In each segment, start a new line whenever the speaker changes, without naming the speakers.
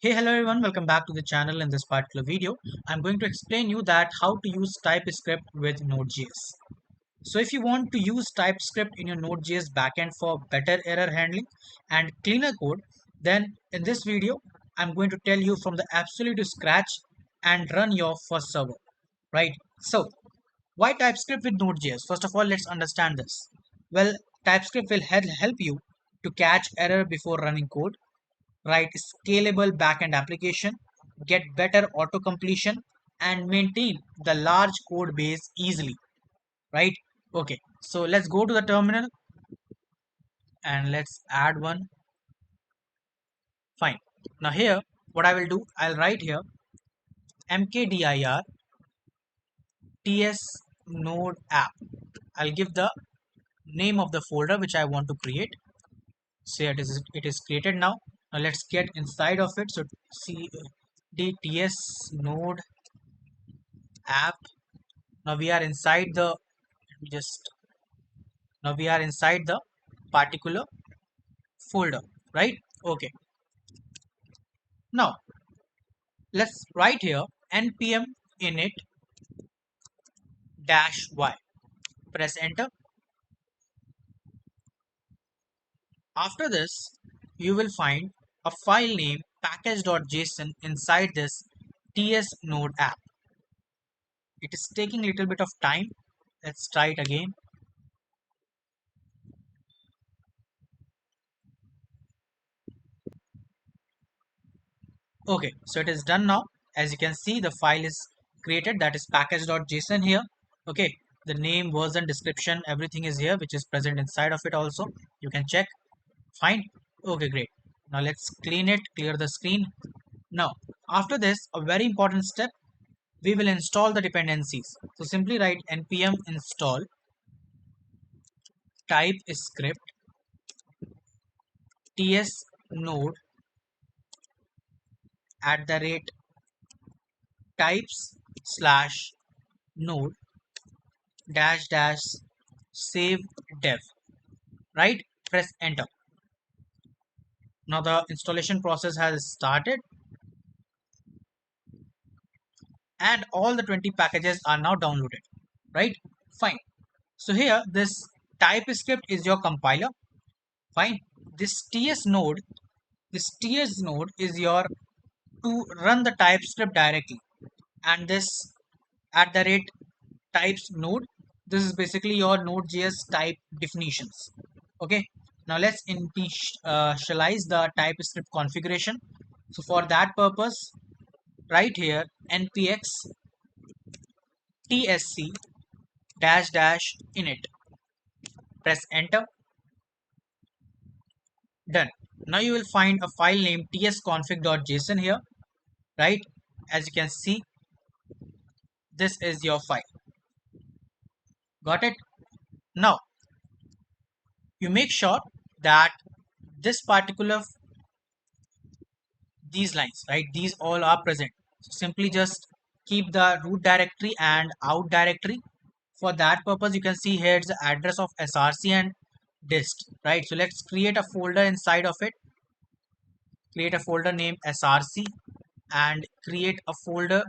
Hey, hello everyone, welcome back to the channel. In this particular video, I'm going to explain you that how to use TypeScript with Node.js. So if you want to use TypeScript in your Node.js backend for better error handling and cleaner code, then in this video, I'm going to tell you from the absolute scratch and run your first server, right? So why TypeScript with Node.js? First of all, let's understand this. Well, TypeScript will help you to catch error before running code, write scalable backend application, get better auto completion, and maintain the large code base easily, right? Okay, so let's go to the terminal and let's add one. Fine. Now here, what I will do, I'll write here mkdir ts node app. I'll give the name of the folder which I want to create. So it is created now. Now let's get inside of it. So see the ts node app. Now we are inside the just now we are inside the particular folder, right? Okay, now let's write here npm init dash y. Press enter. After this, you will find a file name package.json inside this ts node app. It is taking a little bit of time. Let's try it again. Okay, so it is done now. As you can see, the file is created, that is package.json here. Okay, the name, version, description, everything is here, which is present inside of it also. You can check. Fine. Okay, great. Now let's clean it, clear the screen. Now, after this, a very important step, we will install the dependencies. So simply write npm install TypeScript ts node at the rate types slash node dash dash save dev, right? Press enter. Now the installation process has started and all the 20 packages are now downloaded, right? Fine. So here this TypeScript is your compiler. Fine. This ts node is your to run the TypeScript directly, and this at the rate types node, this is basically your Node.js type definitions. Okay, now let's initialize the TypeScript configuration. So for that purpose, right here npx tsc dash dash init. Press enter. Done. Now you will find a file named tsconfig.json here, right? As you can see, this is your file. Got it? Now you make sure that this particular these lines, right, these all are present. So simply just keep the root directory and out directory. For that purpose, you can see here it's the address of src and dist, right? So let's create a folder inside of it. Create a folder named src and create a folder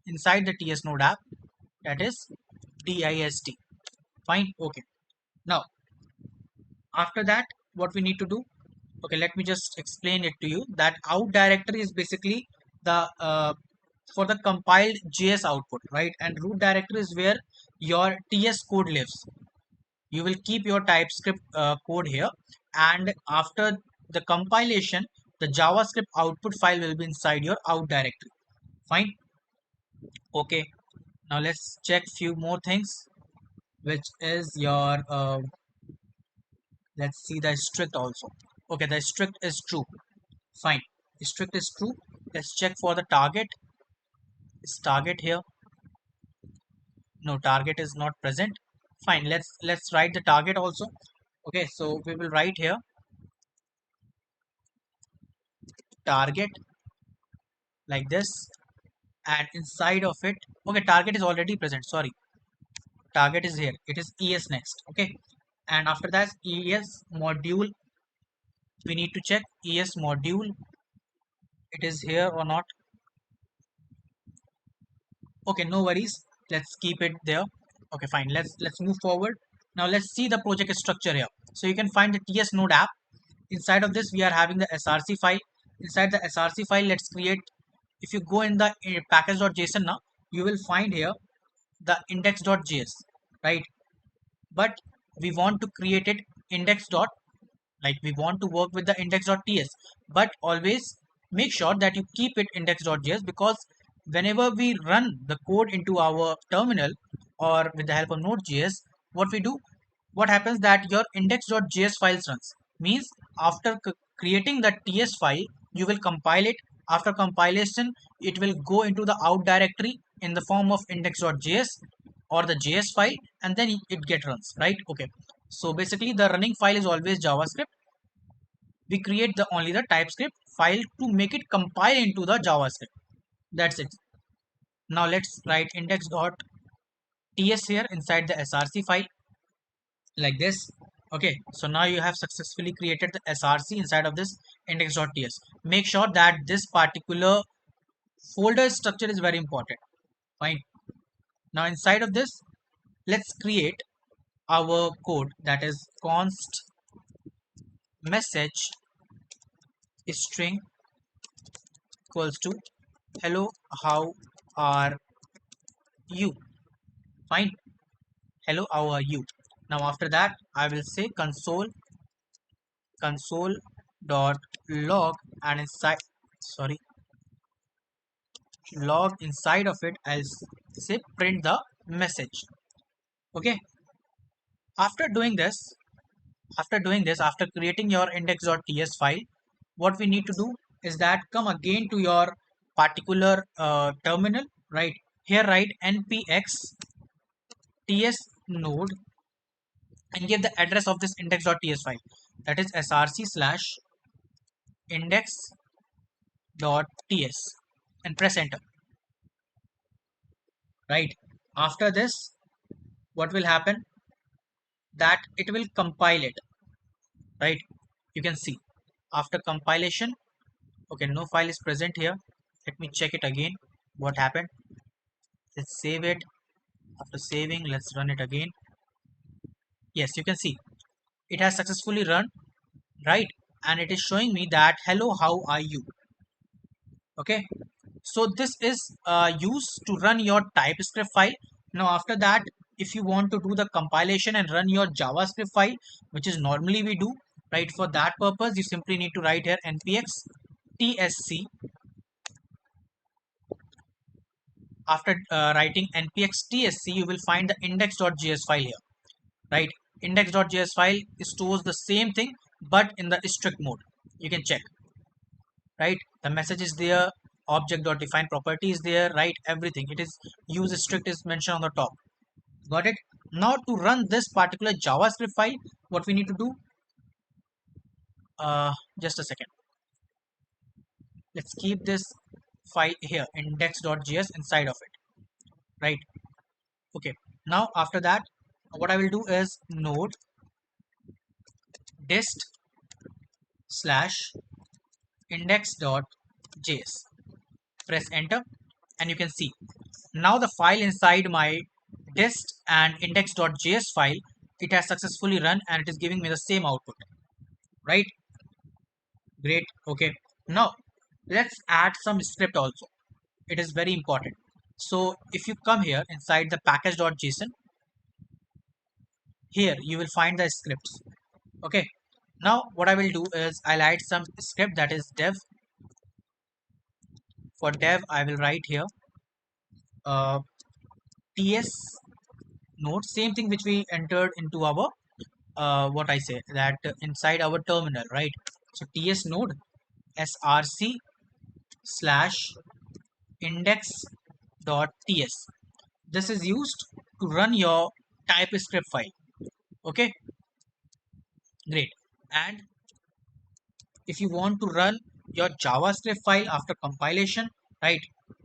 inside the ts node app, that is dist. Fine. Okay, now after that, what we need to do, okay, let me just explain it to you. That out directory is basically the for the compiled js output, right? And root directory is where your ts code lives. You will keep your TypeScript code here, and after the compilation, the JavaScript output file will be inside your out directory. Fine. Okay, now let's check few more things, which is your let's see the strict also. Okay, the strict is true. Fine. Strict is true. Let's check for the target. Is target here? No, target is not present. Fine. Let's write the target also. Okay, so we will write here target like this, and inside of it, okay, target is already present. Sorry, target is here. It is es next. Okay, and after that es module. We need to check es module it is here or not. Okay, no worries, let's keep it there. Okay, fine, let's move forward. Now let's see the project structure here. So you can find the ts node app. Inside of this we are having the src file. Inside the src file, let's create, if you go in the package.json now, you will find here the index.js, right? But we want to create it index dot, like we want to work with the index.ts, but always make sure that you keep it index.js, because whenever we run the code into our terminal or with the help of node.js, what we do, what happens that your index.js files runs, means after creating the ts file, you will compile it. After compilation, it will go into the out directory in the form of index.js or the js file, and then it get runs, right? Okay, so basically the running file is always javascript. We create the only the TypeScript file to make it compile into the JavaScript. That's it. Now let's write index.ts here inside the src file, like this. Okay, so now you have successfully created the src inside of this index.ts. Make sure that this particular folder structure is very important. Fine. Now inside of this, let's create our code, that is const message string equals to hello, how are you? Fine. Hello, how are you? Now after that, I will say console dot log, and inside, sorry, log inside of it, I'll say print the message. Okay. After doing this, after creating your index.ts file, what we need to do is that come again to your particular terminal, right? Here write npx ts node and give the address of this index.ts file, that is src slash index.ts, and press enter, right? After this, what will happen, that it will compile it, right? You can see after compilation, okay, no file is present here. Let me check it again, what happened. Let's save it. After saving, let's run it again. Yes, you can see it has successfully run, right? And it is showing me that hello, how are you? Okay, so this is used to run your TypeScript file. Now after that, if you want to do the compilation and run your JavaScript file, which is normally we do, right? For that purpose, you simply need to write here npx tsc. After writing npx tsc, you will find the index.js file here, right? Index.js file stores the same thing, but in the strict mode. You can check, right? The message is there, object.define property is there, right? Everything, it is use strict is mentioned on the top. Got it? Now to run this particular JavaScript file, what we need to do, just a second, let's keep this file here index.js inside of it, right? Okay, now after that, what I will do is node dist slash index.js, press enter, and you can see now the file inside my dist and index.js file, it has successfully run and it is giving me the same output, right? Great. Okay, now let's add some script also. It is very important. So if you come here inside the package.json, here you will find the scripts. Okay, now what I will do is I'll add some script, that is dev. For dev, I will write here ts node, same thing which we entered into our what I say, that inside our terminal, right? So ts node src slash index.ts. This is used to run your TypeScript file. Okay, great. And if you want to run your JavaScript file after compilation, right?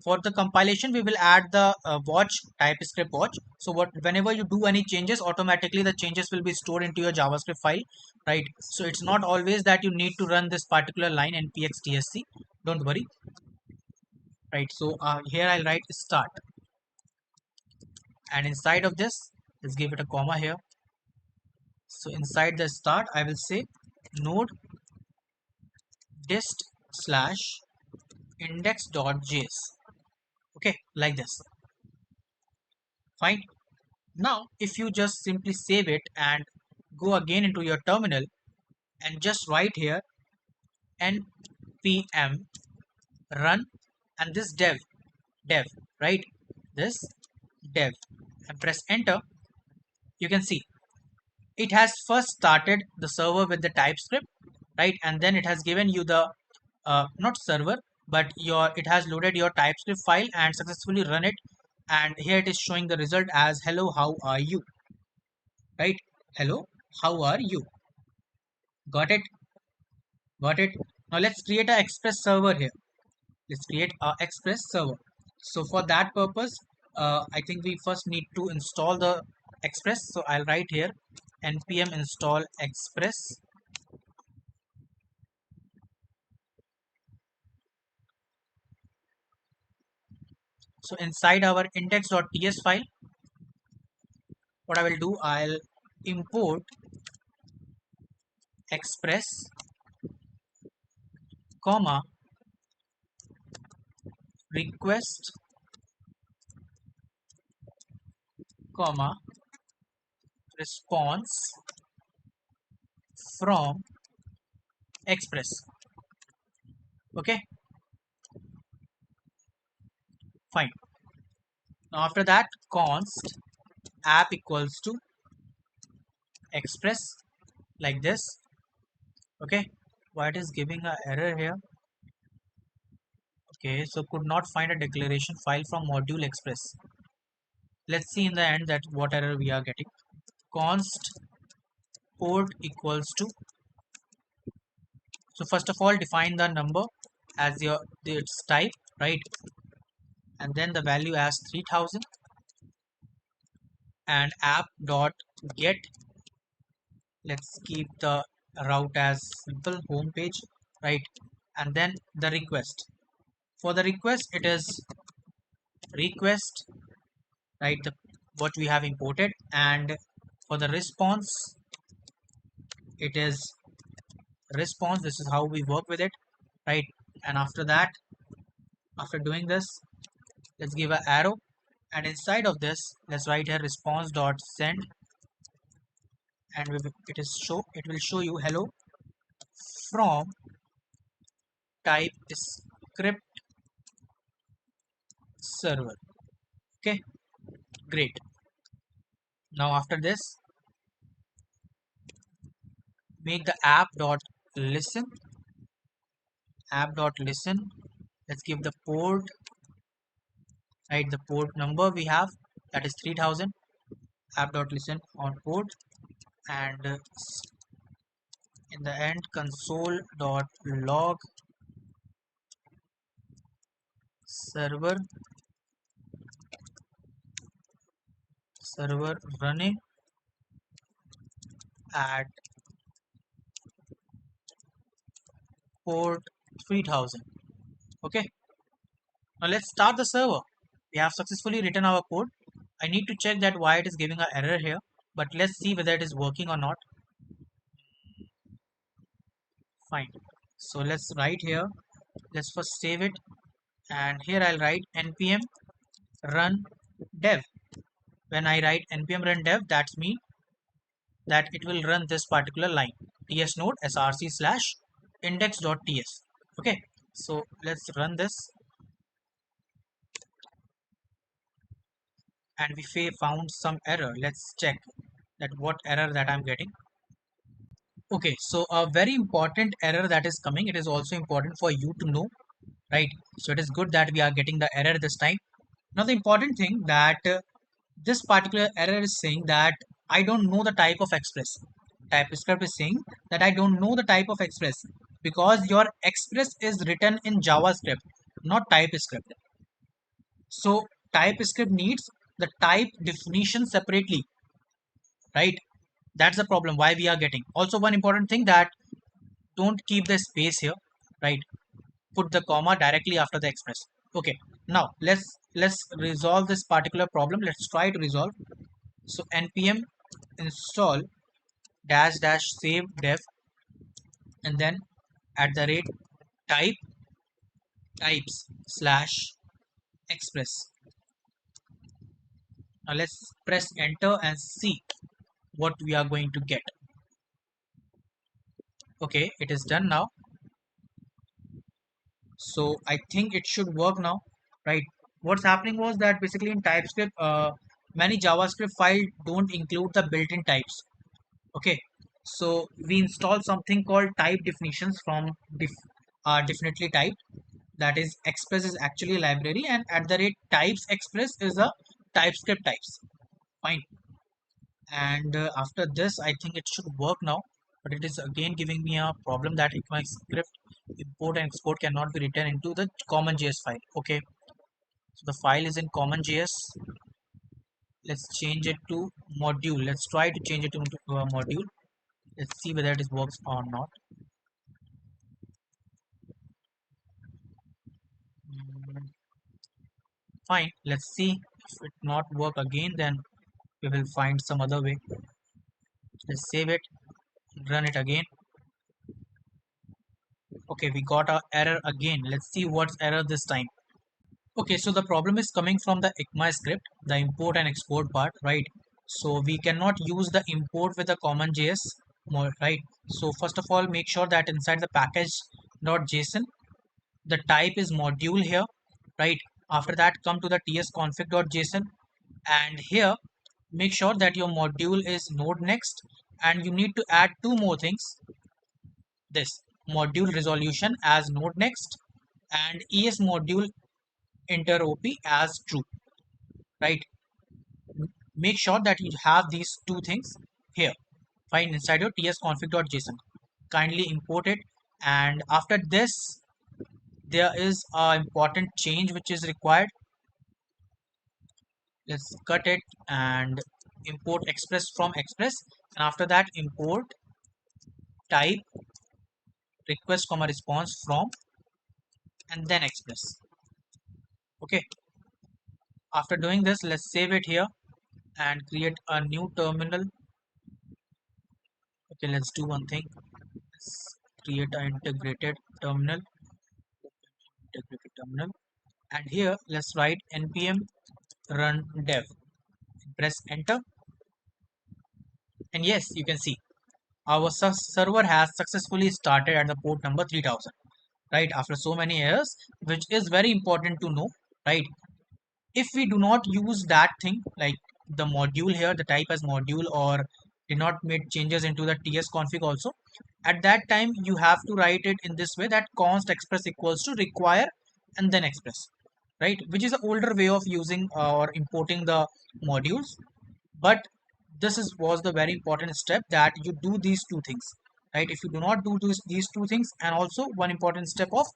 For the compilation, we will add the watch, TypeScript watch. So what, whenever you do any changes, automatically the changes will be stored into your JavaScript file, right? So it's not always that you need to run this particular line npx tsc. don't worry. Right, so here I'll write start, and inside of this, let's give it a comma here. So inside the start I will say node dist slash index.js. Okay, like this. Fine. Now if you just simply save it and go again into your terminal and just write here npm run and this dev, right, this dev, and press enter, you can see it has first started the server with the TypeScript, right, and then it has given you the not server, but your it has loaded your TypeScript file and successfully run it, and here it is showing the result as hello how are you, right, hello how are you. Got it? Got it. Now let's create an express server here. Let's create a express server. So for that purpose, I think we first need to install the express. So I'll write here npm install express. So inside our index.ts file, what I will do, I'll import express, comma, request, comma, response from express. Okay, fine. Now after that, const app equals to express, like this. Okay, why it is giving a error here? Okay, so could not find a declaration file from module express. Let's see in the end that what error we are getting. Const port equals to, so first of all define the number as your its type, right, and then the value as 3000, and app dot get, let's keep the route as simple home page, right, and then the request. For the request it is request, right, the what we have imported, and for the response it is response. This is how we work with it, right, and after that, after doing this, let's give an arrow, and inside of this let's write here response dot send, and it will show you hello from TypeScript server. Okay, great. Now after this, make the app.listen. Let's give the port, right, the port number we have, that is 3000, app.listen on port, and in the end console.log server running at port 3000. Okay, now let's start the server. We have successfully written our code. I need to check that why it is giving an error here, but let's see whether it is working or not. Fine, so let's write here, let's first save it, and here I'll write npm run dev. When I write npm run dev, that's mean that it will run this particular line, ts node src slash index.ts. Okay, so let's run this, and we found some error. Let's check that what error that I'm getting. Okay, so a very important error that is coming, it is also important for you to know, right? So it is good that we are getting the error this time. Now the important thing that this particular error is saying that I don't know the type of express. TypeScript is saying that I don't know the type of express because your express is written in JavaScript, not TypeScript. So TypeScript needs the type definition separately, right? That's the problem why we are getting. Also one important thing that don't keep the space here, right? put the comma directly after the express. Okay, now let's resolve this particular problem. Let's try to resolve. So npm install dash dash save dev, and then at the rate type types slash express. Now let's press enter and see what we are going to get. Okay, it is done now. So I think it should work now, right? What's happening was that basically in TypeScript, many JavaScript files don't include the built-in types. Okay, so we install something called type definitions from definitely typed. That is, express is actually a library, and at the rate types express is a TypeScript types. Fine. And after this I think it should work now, but it is again giving me a problem that if my script import and export cannot be written into the common JS file. Okay, so the file is in common JS. Let's change it to module. Let's try to change it into a module. Let's see whether it works or not. Mm, fine, let's see. If it not work again, then we will find some other way. Let's save it, run it again. Okay, we got a error again. Let's see what's error this time. Okay, so the problem is coming from the ECMAScript, the import and export part, right? So we cannot use the import with the common JS more, right? So first of all, make sure that inside the package.json, the type is module here, right? After that, come to the tsconfig.json, and here make sure that your module is node next, and you need to add two more things. This module resolution as node next, and es module enter op as true, right? Make sure that you have these two things here. Find inside your tsconfig.json. Kindly import it, and after this there is a important change which is required. Let's cut it and import express from express, and after that import type request comma response from, and then express. Okay, after doing this, let's save it here and create a new terminal. Okay, let's do one thing. Let's create an integrated terminal, and here let's write npm run dev. Press enter, and yes, you can see our server has successfully started at the port number 3000, right, after so many errors, which is very important to know, right? If we do not use that thing like the module here, the type as module, or did not make changes into the tsconfig also, at that time you have to write it in this way, that const express equals to require and then express, right, which is an older way of using or importing the modules. But this is was the very important step, that you do these two things, right? If you do not do these two things, and also one important step of,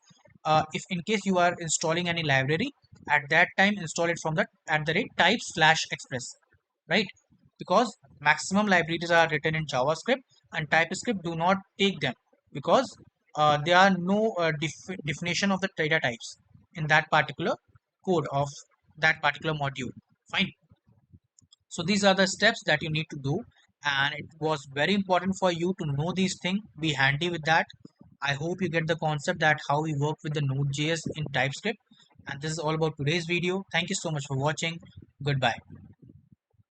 if in case you are installing any library, at that time install it from the at the rate type slash express, right? Because maximum libraries are written in JavaScript, and TypeScript do not take them, because there are no definition of the data types in that particular code of that particular module. Fine. So these are the steps that you need to do, and it was very important for you to know these things, be handy with that. I hope you get the concept that how we work with the Node.js in TypeScript. And this is all about today's video. Thank you so much for watching. Goodbye.